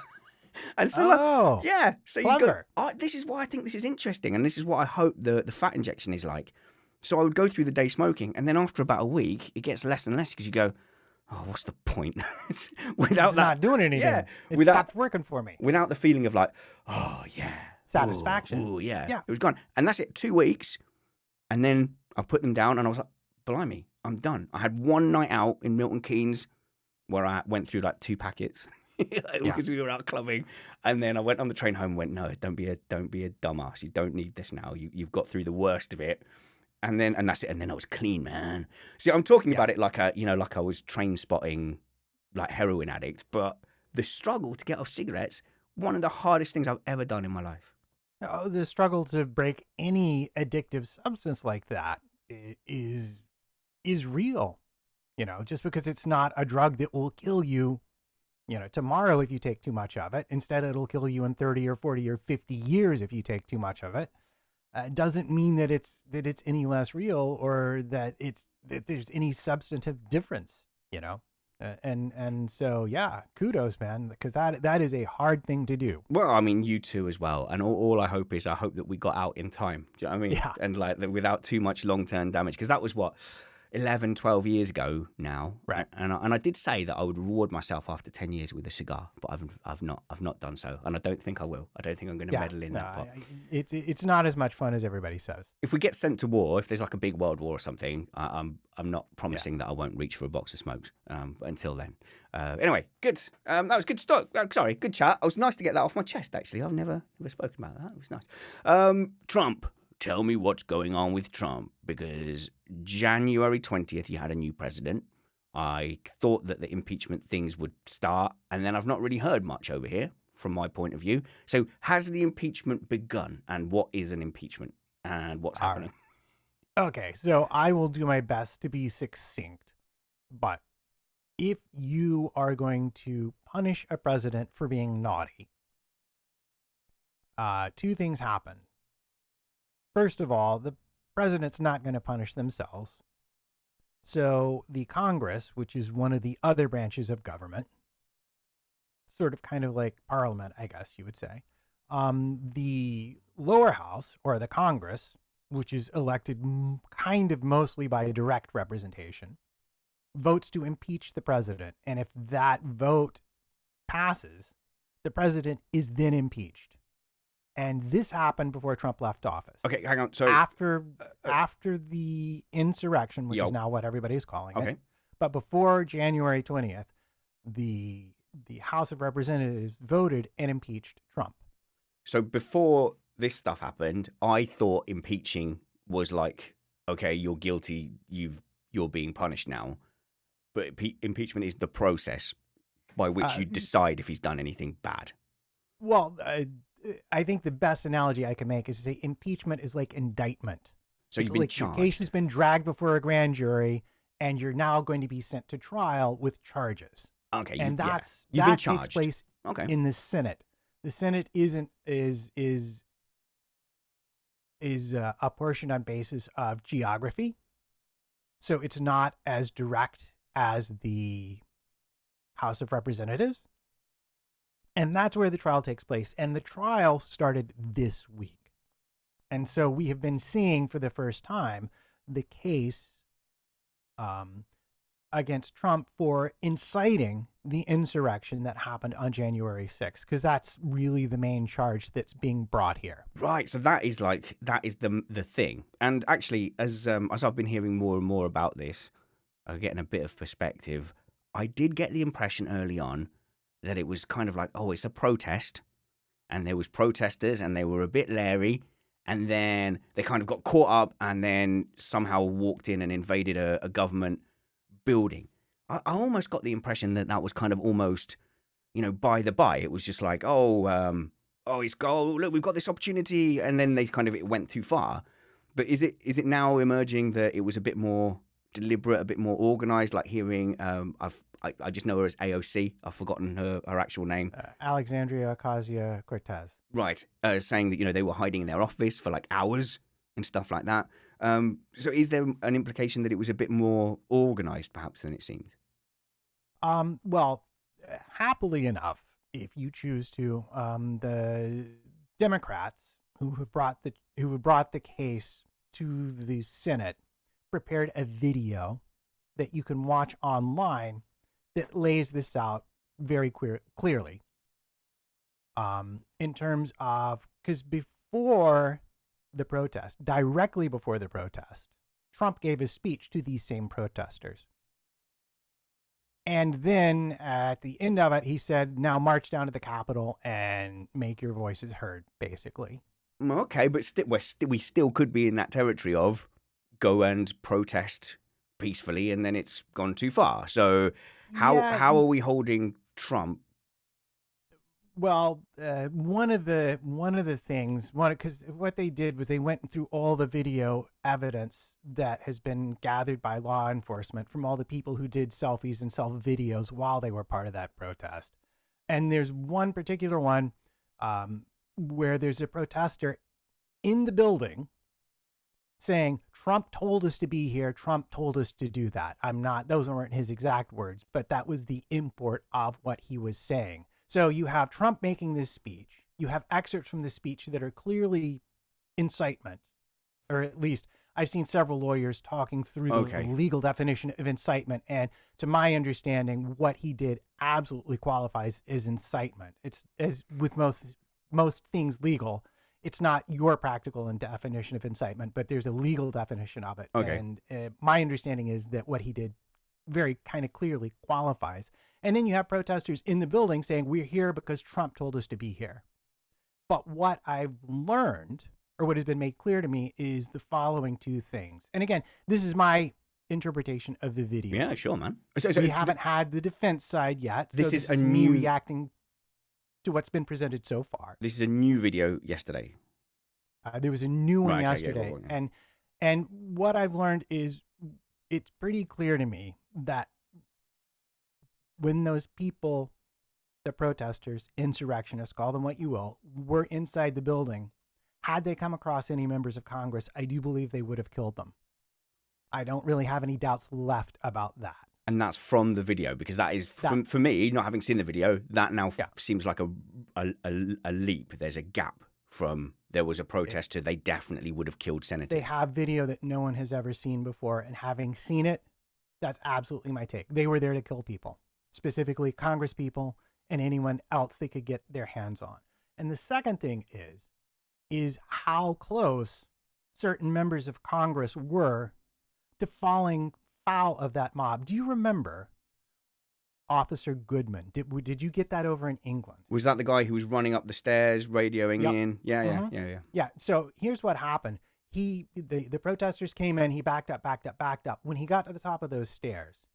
And so, so you go, this is why I think this is interesting. And this is what I hope the fat injection is like. So I would go through the day smoking. And then after about a week, it gets less and less because you go, what's the point? Without not doing anything. Yeah, it stopped working for me. Without the feeling of like, satisfaction. It was gone. And that's it, 2 weeks. And then I put them down and I was like, blimey, I'm done. I had one night out in Milton Keynes where I went through like 2 packets. Because we were out clubbing, and then I went on the train home and went, no, don't be a dumbass. You don't need this now. You've got through the worst of it, and that's it. And then I was clean, man. See, I'm talking about it like like I was train spotting like heroin addict, but the struggle to get off cigarettes, one of the hardest things I've ever done in my life. Oh, the struggle to break any addictive substance like that is real. Just because it's not a drug that will kill you, tomorrow if you take too much of it. Instead, it'll kill you in 30 or 40 or 50 years if you take too much of it. Doesn't mean that it's any less real or that there's any substantive difference, and so kudos, man, because that is a hard thing to do. Well, I mean, you too as well, and all I hope that we got out in time. Do you know what I mean? Yeah. And like without too much long-term damage, because that was what 11, 12 years ago now, right? And I did say that I would reward myself after 10 years with a cigar, but I've not done so, and I don't think I will. I don't think I'm going to meddle in that pot. It's not as much fun as everybody says. If we get sent to war, if there's like a big world war or something, I'm not promising that I won't reach for a box of smokes. But until then, anyway, good. That was good stuff. Sorry, good chat. It was nice to get that off my chest. Actually, I've never spoken about that. It was nice. Trump. Tell me what's going on with Trump, because January 20th, you had a new president. I thought that the impeachment things would start, and then I've not really heard much over here from my point of view. So has the impeachment begun, and what is an impeachment, and what's happening? Okay, so I will do my best to be succinct, but if you are going to punish a president for being naughty, 2 things happen. First of all, the president's not going to punish themselves. So the Congress, which is one of the other branches of government, sort of kind of like Parliament, I guess you would say, the lower house, or the Congress, which is elected kind of mostly by a direct representation, votes to impeach the president. And if that vote passes, the president is then impeached. And this happened before Trump left office. Okay, hang on. So after the insurrection, which is now what everybody is calling it. But before January 20th, the House of Representatives voted and impeached Trump. So before this stuff happened, I thought impeaching was like, okay, you're guilty, you're being punished now. But impeachment is the process by which you decide if he's done anything bad. Well, I think the best analogy I can make is to say impeachment is like indictment. So you've been charged. The case has been dragged before a grand jury, and you're now going to be sent to trial with charges. Okay, and that been charged. Takes place in the Senate. The Senate is apportioned on basis of geography, So it's not as direct as the House of Representatives. And that's where the trial takes place. And the trial started this week. And so we have been seeing for the first time the case against Trump for inciting the insurrection that happened on January 6th, because that's really the main charge that's being brought here. Right, so that is the thing. And actually, as I've been hearing more and more about this, getting a bit of perspective, I did get the impression early on that it was kind of like, oh, it's a protest, and there was protesters, and they were a bit leery, and then they kind of got caught up, and then somehow walked in and invaded a government building. I almost got the impression that that was kind of almost, by the by. It was just like, look, we've got this opportunity, and then it went too far. But is it now emerging that it was a bit more deliberate, a bit more organized? Like hearing, I just know her as AOC. I've forgotten her actual name. Alexandria Ocasio-Cortez. Right, saying that they were hiding in their office for like hours and stuff like that. So is there an implication that it was a bit more organized, perhaps, than it seemed? Well, happily enough, if you choose to, the Democrats who have brought the case to the Senate prepared a video that you can watch online that lays this out very clearly. In terms of, because directly before the protest, Trump gave a speech to these same protesters. And then at the end of it, he said, now march down to the Capitol and make your voices heard, basically. Okay, but we still could be in that territory of go and protest peacefully, and then it's gone too far. So how are we holding Trump? Well, one of the things, because what they did was they went through all the video evidence that has been gathered by law enforcement from all the people who did selfies and self videos while they were part of that protest. And there's one particular one where there's a protester in the building saying, Trump told us to be here. Trump told us to do that. Those weren't his exact words, but that was the import of what he was saying. So you have Trump making this speech. You have excerpts from the speech that are clearly incitement, or at least I've seen several lawyers talking through the legal definition of incitement. And to my understanding, what he did absolutely qualifies as incitement. It's, as with most things legal, it's not your practical definition of incitement, but there's a legal definition of it. Okay. And my understanding is that what he did very kind of clearly qualifies. And then you have protesters in the building saying, we're here because Trump told us to be here. But what I've learned, or what has been made clear to me, is the following two things. And again, this is my interpretation of the video. Yeah, sure, man. We haven't had the defense side yet. This is me reacting to what's been presented so far. This is a new video yesterday. There was a new one yesterday. Okay, cool. And what I've learned is it's pretty clear to me that when those people, the protesters, insurrectionists, call them what you will, were inside the building, had they come across any members of Congress, I do believe they would have killed them. I don't really have any doubts left about that. And that's from the video, because that is, for me, not having seen the video, that now seems like a leap. There's a gap from there was a protest to they definitely would have killed senators. They have video that no one has ever seen before, and having seen it, that's absolutely my take. They were there to kill people, specifically Congress people and anyone else they could get their hands on. And the second thing is how close certain members of Congress were to falling foul of that mob. Do you remember Officer Goodman? Did you get that over in England? Was that the guy who was running up the stairs, radioing in? Yeah. Yeah. So here's what happened. The protesters came in, he backed up. When he got to the top of those stairs,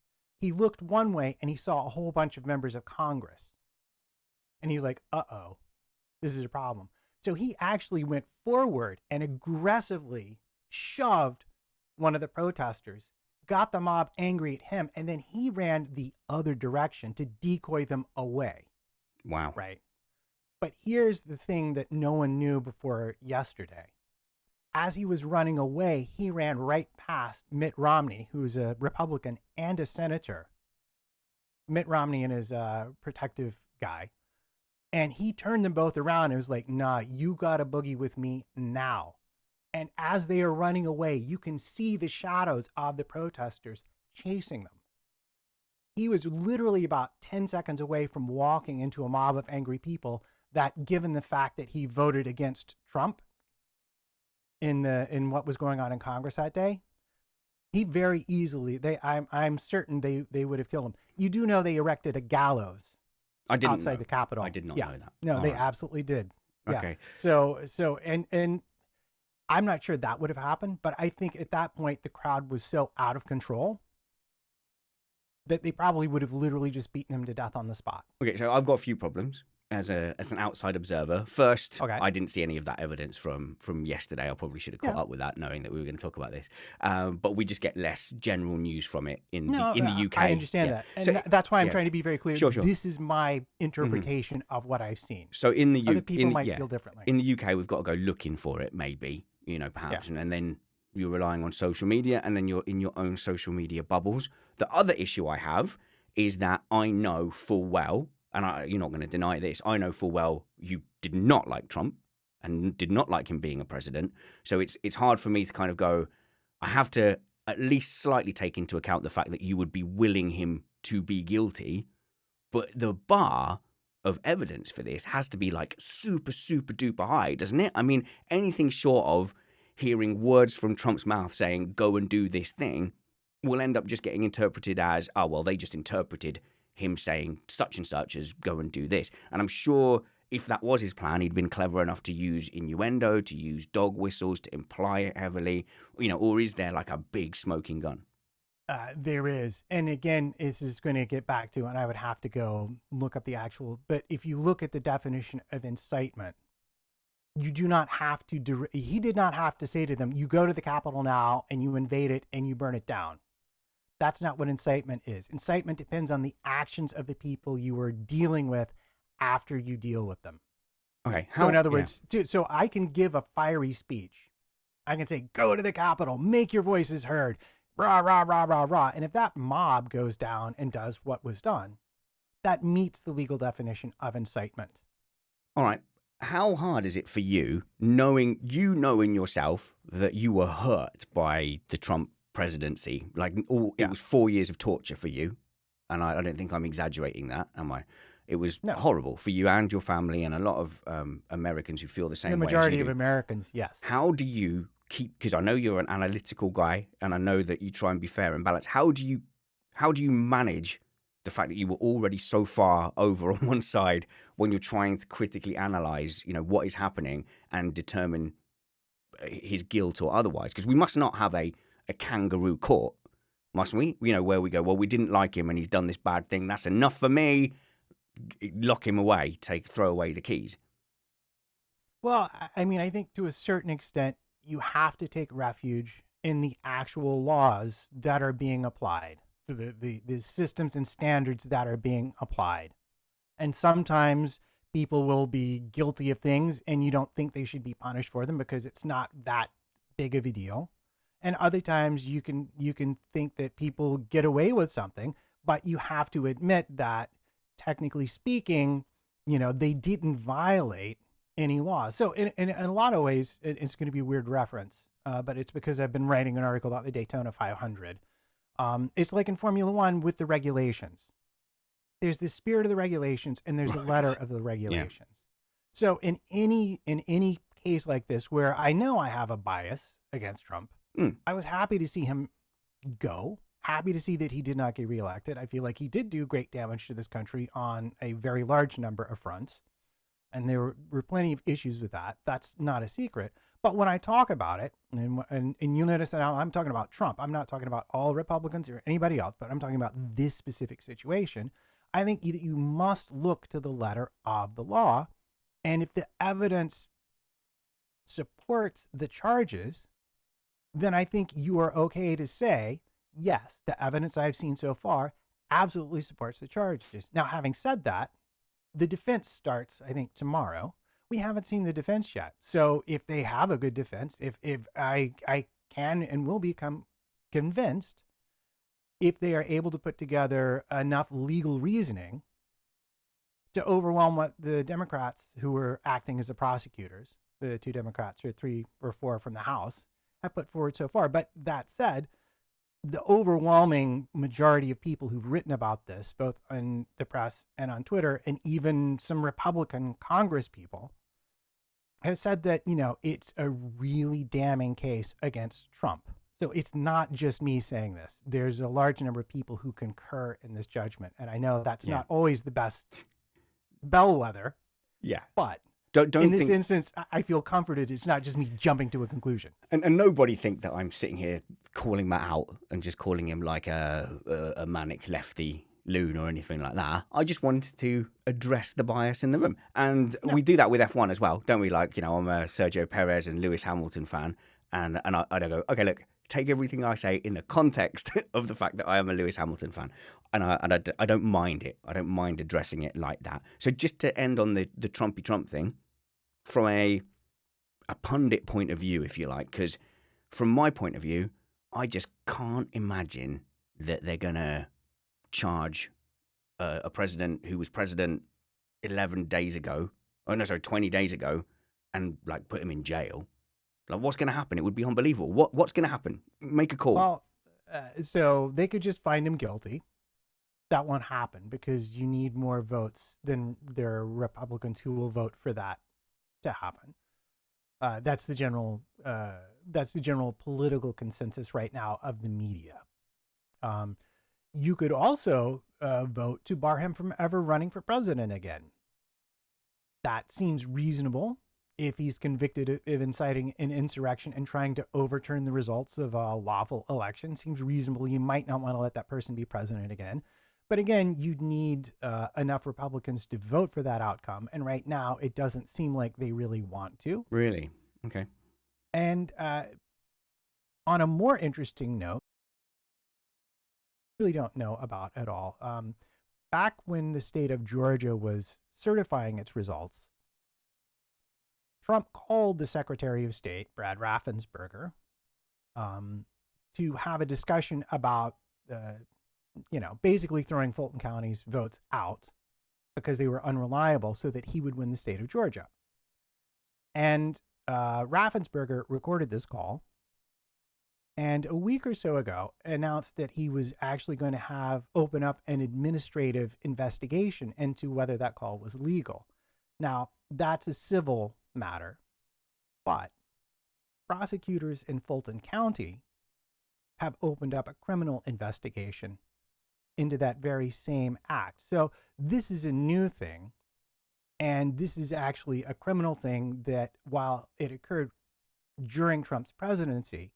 he looked one way and he saw a whole bunch of members of Congress. And he was like, uh-oh, this is a problem. So he actually went forward and aggressively shoved one of the protesters, got the mob angry at him, and then he ran the other direction to decoy them away. Wow. Right. But here's the thing that no one knew before yesterday. as he was running away, he ran right past Mitt Romney, who's a Republican and a senator. Mitt Romney and his protective guy. And he turned them both around and was like, nah, you got to boogie with me now. And as they are running away, you can see the shadows of the protesters chasing them. He was literally about 10 seconds away from walking into a mob of angry people that, given the fact that he voted against Trump in what was going on in Congress that day, he very easily, I'm certain they would have killed him. You do know they erected a gallows outside the Capitol. I did not know that. No, All they right. absolutely did. Yeah. Okay. So and I'm not sure that would have happened, but I think at that point the crowd was so out of control that they probably would have literally just beaten him to death on the spot. Okay, so I've got a few problems as an outside observer. First, Okay. I didn't see any of that evidence from yesterday. I probably should have caught up with that, knowing that we were going to talk about this. But we just get less general news from it in the UK. I understand that, and that's why I'm trying to be very clear. Sure. This is my interpretation of what I've seen. So in the UK, other people might feel differently. In the UK, we've got to go looking for it, maybe, perhaps, and then you're relying on social media, and then you're in your own social media bubbles. The other issue I have is that I know full well, and you're not going to deny this, I know full well you did not like Trump and did not like him being a president. So it's hard for me to kind of go, I have to at least slightly take into account the fact that you would be willing him to be guilty. But the bar of evidence for this has to be like super, super duper high, doesn't it? I mean, anything short of hearing words from Trump's mouth saying, go and do this thing, will end up just getting interpreted as, oh, well, they just interpreted him saying such and such as go and do this. And I'm sure if that was his plan, he'd been clever enough to use innuendo, to use dog whistles, to imply it heavily, or is there like a big smoking gun? There is. And again, this is going to get back to, and I would have to go look up the actual, but if you look at the definition of incitement, you do not have to, he did not have to say to them, you go to the Capitol now and you invade it and you burn it down. That's not what incitement is. Incitement depends on the actions of the people you are dealing with after you deal with them. Okay. So in other words, so I can give a fiery speech. I can say, go to the Capitol, make your voices heard, rah, rah, rah, rah, rah. And if that mob goes down and does what was done, that meets the legal definition of incitement. All right. How hard is it for you, knowing yourself that you were hurt by the Trump presidency? Like, it was 4 years of torture for you. And I don't think I'm exaggerating that, am I? It was horrible for you and your family and a lot of Americans who feel the same way. The majority of Americans, yes. How do you keep, because I know you're an analytical guy and I know that you try and be fair and balanced. How do you manage the fact that you were already so far over on one side when you're trying to critically analyze, what is happening and determine his guilt or otherwise? Because we must not have a kangaroo court, mustn't we? Where we go, well, we didn't like him and he's done this bad thing. That's enough for me. Lock him away, throw away the keys. Well, I mean, I think to a certain extent, you have to take refuge in the actual laws that are being applied, the systems and standards that are being applied. And sometimes people will be guilty of things and you don't think they should be punished for them because it's not that big of a deal. And other times you can think that people get away with something, but you have to admit that technically speaking, they didn't violate any laws. So in a lot of ways, it's going to be a weird reference, but it's because I've been writing an article about the Daytona 500. It's like in Formula One with the regulations. There's the spirit of the regulations and there's the letter of the regulations. Yeah. So in any case like this, where I know I have a bias against Trump, I was happy to see him go. Happy to see that he did not get reelected. I feel like he did do great damage to this country on a very large number of fronts. And there were plenty of issues with that. That's not a secret. But when I talk about it, and you'll notice that I'm talking about Trump. I'm not talking about all Republicans or anybody else, but I'm talking about this specific situation. I think that you must look to the letter of the law. And if the evidence supports the charges, then I think you are okay to say, yes, the evidence I've seen so far absolutely supports the charges. Now, having said that, the defense starts, I think, tomorrow, we haven't seen the defense yet. So if they have a good defense, if I can and will become convinced, if they are able to put together enough legal reasoning to overwhelm what the Democrats who were acting as the prosecutors, the 2 Democrats or 3 or 4 from the House, have put forward so far. But that said, the overwhelming majority of people who've written about this, both in the press and on Twitter, and even some Republican Congress people, have said that, it's a really damning case against Trump. So it's not just me saying this. There's a large number of people who concur in this judgment. And I know that's not always the best bellwether. Yeah. But don't in this think... instance, I feel comforted. It's not just me jumping to a conclusion. And nobody think that I'm sitting here calling Matt out and just calling him like a manic lefty loon or anything like that. I just wanted to address the bias in the room. And we do that with F1 as well, don't we? Like, I'm a Sergio Perez and Lewis Hamilton fan. And I go, okay, look, take everything I say in the context of the fact that I am a Lewis Hamilton fan. And I don't mind it. I don't mind addressing it like that. So just to end on the Trumpy Trump thing, from a pundit point of view, if you like, because from my point of view, I just can't imagine that they're going to charge a president who was president 20 days ago, and like put him in jail. Like, what's going to happen? It would be unbelievable. What's going to happen? Make a call. Well, so they could just find him guilty. That won't happen because you need more votes than there are Republicans who will vote for that to happen. That's the general political consensus right now of the media. You could also vote to bar him from ever running for president again. That seems reasonable if he's convicted of inciting an insurrection and trying to overturn the results of a lawful election. Seems reasonable. You might not want to let that person be president again. But again, you'd need enough Republicans to vote for that outcome. And right now, it doesn't seem like they really want to. Really? Okay. And on a more interesting note, I really don't know about at all. Back when the state of Georgia was certifying its results, Trump called the Secretary of State, Brad Raffensperger, to have a discussion about basically throwing Fulton County's votes out because they were unreliable so that he would win the state of Georgia. And Raffensperger recorded this call and a week or so ago announced that he was actually going to open up an administrative investigation into whether that call was legal. Now, that's a civil matter, but prosecutors in Fulton County have opened up a criminal investigation into that very same act. So this is a new thing, and this is actually a criminal thing that, while it occurred during Trump's presidency,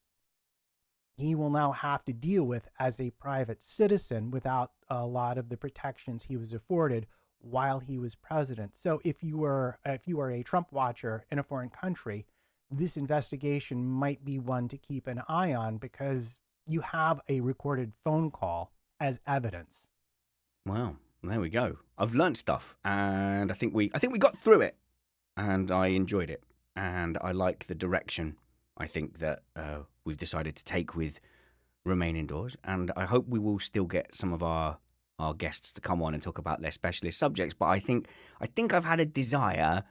he will now have to deal with as a private citizen without a lot of the protections he was afforded while he was president. So if you are a Trump watcher in a foreign country, this investigation might be one to keep an eye on because you have a recorded phone call as evidence. Wow, there we go. I've learned stuff, and I think we got through it, and I enjoyed it, and I like the direction I think that we've decided to take with Remain Indoors, and I hope we will still get some of our guests to come on and talk about their specialist subjects. But I think I've had a desire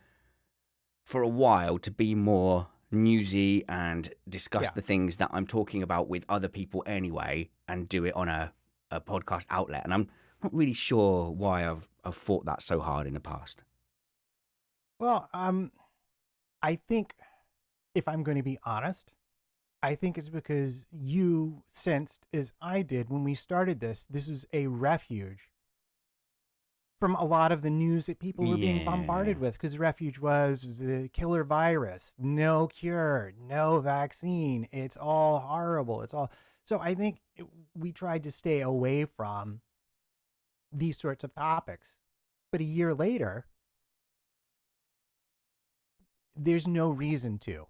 for a while to be more newsy and discuss the things that I'm talking about with other people anyway, and do it on a podcast outlet. And I'm not really sure why I've fought that so hard in the past. Well, I think, if I'm going to be honest, I think it's because you sensed, as I did when we started this was a refuge from a lot of the news that people were being bombarded with, because the refuge was the killer virus, no cure, no vaccine. It's all horrible. So I think we tried to stay away from these sorts of topics. But a year later, there's no reason to,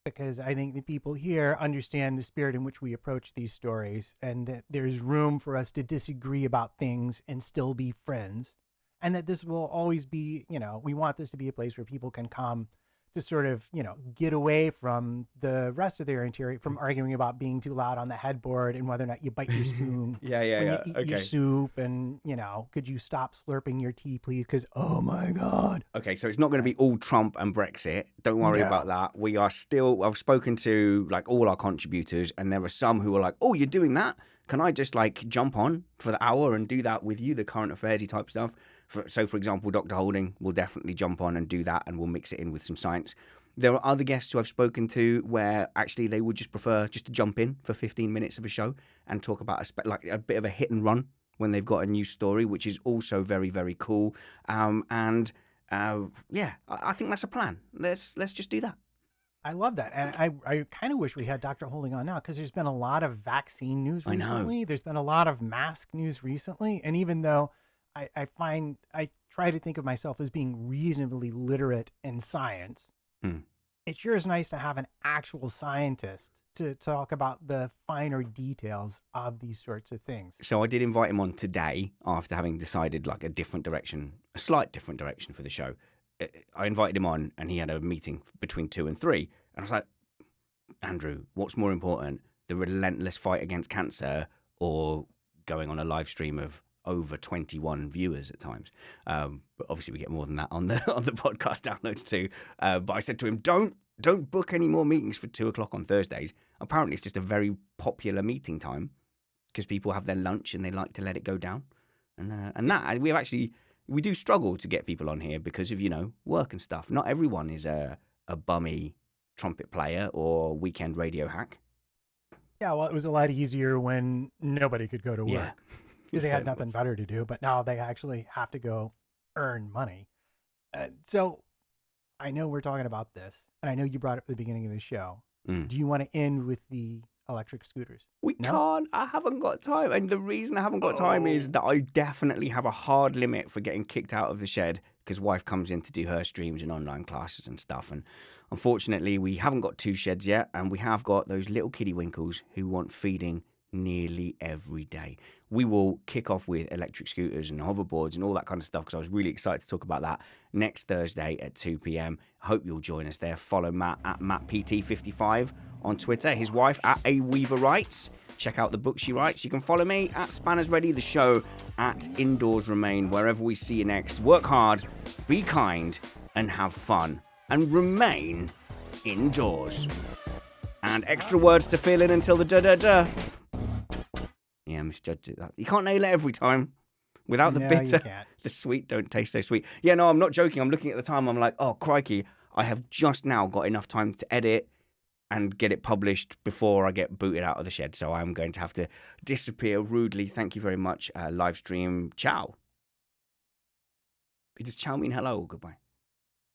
because I think the people here understand the spirit in which we approach these stories, and that there's room for us to disagree about things and still be friends and that this will always be, we want this to be a place where people can come to sort of, get away from the rest of their interior, from arguing about being too loud on the headboard and whether or not you bite your spoon Yeah, when you yeah. eat your Okay. soup, and, could you stop slurping your tea, please? Because, oh my God. Okay, so it's not going to be all Trump and Brexit. Don't worry No. about that. We are still, I've spoken to like all our contributors, and there are some who are like, oh, you're doing that? Can I just like jump on for the hour and do that with you, the current affairsy type stuff? So, for example, Dr. Holding will definitely jump on and do that, and we'll mix it in with some science. There are other guests who I've spoken to where actually they would just prefer just to jump in for 15 minutes of a show and talk about like a bit of a hit and run when they've got a new story, which is also very, very cool. Yeah, I think that's a plan. Let's just do that. I love that. And I kind of wish we had Dr. Holding on now, because there's been a lot of vaccine news I know. recently. There's been a lot of mask news recently. And even though I try to think of myself as being reasonably literate in science, it sure is nice to have an actual scientist to talk about the finer details of these sorts of things. So I did invite him on today after having decided like a slight different direction for the show. I invited him on and he had a meeting between 2 and 3. And I was like, Andrew, what's more important, the relentless fight against cancer or going on a live stream of over 21 viewers at times? But obviously we get more than that on the podcast downloads too. But I said to him, don't book any more meetings for 2 o'clock on Thursdays. Apparently it's just a very popular meeting time because people have their lunch and they like to let it go down. And that we do struggle to get people on here because of, work and stuff. Not everyone is a bummy trumpet player or weekend radio hack. Yeah, well, it was a lot easier when nobody could go to work. Yeah. Because they had nothing better to do, but now they actually have to go earn money. So I know we're talking about this, and I know you brought it up at the beginning of the show. Do you want to end with the electric scooters? We can't. I haven't got time. And the reason I haven't got time is that I definitely have a hard limit for getting kicked out of the shed because wife comes in to do her streams and online classes and stuff. And unfortunately, we haven't got 2 sheds yet. And we have got those little kiddie winkles who want feeding nearly every day. We will kick off with electric scooters and hoverboards and all that kind of stuff because I was really excited to talk about that next Thursday at 2 p.m. Hope you'll join us there. Follow Matt at MattPT55 on Twitter, his wife at A Weaver Writes. Check out the book she writes. You can follow me at Spanners Ready, the show at Indoors Remain. Wherever we see you next, work hard, be kind, and have fun. And remain indoors. And extra words to fill in until the da-da-da. Yeah, misjudged it. You can't nail it every time. Without the bitter, the sweet don't taste so sweet. Yeah, no, I'm not joking. I'm looking at the time. I'm like, oh, crikey. I have just now got enough time to edit and get it published before I get booted out of the shed. So I'm going to have to disappear rudely. Thank you very much. Live stream. Ciao. Does ciao mean hello or goodbye?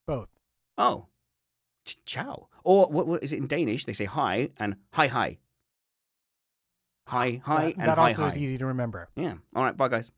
Both. Oh. Ciao. Or what is it in Danish? They say hi and hi, hi. Hi, and that hi, also hi. is easy to remember. Yeah. All right. Bye, guys.